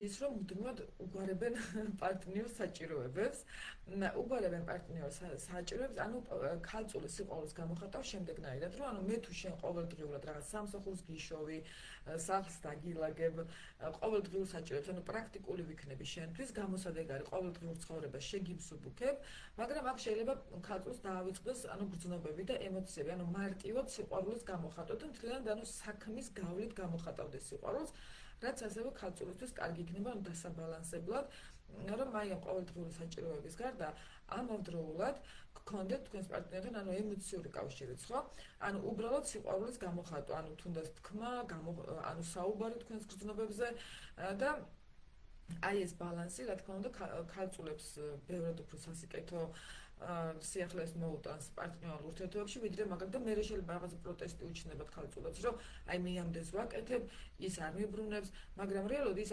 ის რომ მუდმივად უგვარებენ პარტნიორ საჭიროებებს, უგვარებენ პარტნიორ საჭიროებებს, ანუ ქალწულის სიყვარულს გამოხატავს შემდეგნაირად, რომ ანუ მე თუ შენ ყოველდღიურად რაღაც სამსახურს გიშოვი, სახლს დაგილაგებ, ყოველდღიურ საჭიროებს, ანუ პრაქტიკული ვიქნები შენთვის, გამოსადეგარი ყოველდღიურ ცხოვრებას შეგიმსუბუქებ, მაგრამ აქ შეიძლება ქალწულს დაავიწყდეს, ანუ გრძნობები და ემოციები, ანუ მარტივად სიყვარულის გამოხატვა და მთლიანად ანუ საქმის გავლით გამოხატავდეს სიყვარულს, რაც ასევე ქალწულისთვის კარგი იქნება, ანუ დასაბალანსებლად, რომ აი ამ ყოველდღიური საჭიროების გარდა ამავდროულად გქონდეთ თქვენს პარტნიორთან ანუ ემოციური კავშირიც, ხო? ანუ უბრალოდ სიყვარულის გამოხატვა, ანუ თუნდაც თქმა, ანუ საუბარი თქვენს გრძნობებზე და აი ეს ბალანსი, რა თქმა უნდა, ქალწულებს ბევრად უფრო სასიკეთო სიახლეს მოუტანს პარტნიორულ ურთიერთობებში, ვიდრე მაგალითად მე შეიძლება რაღაცა პროტესტი უჩნდებათ ქალწულებს, რომ აი მე ამდენს ვაკეთებ, ის არ მიბრუნებს, მაგრამ რეალურად ის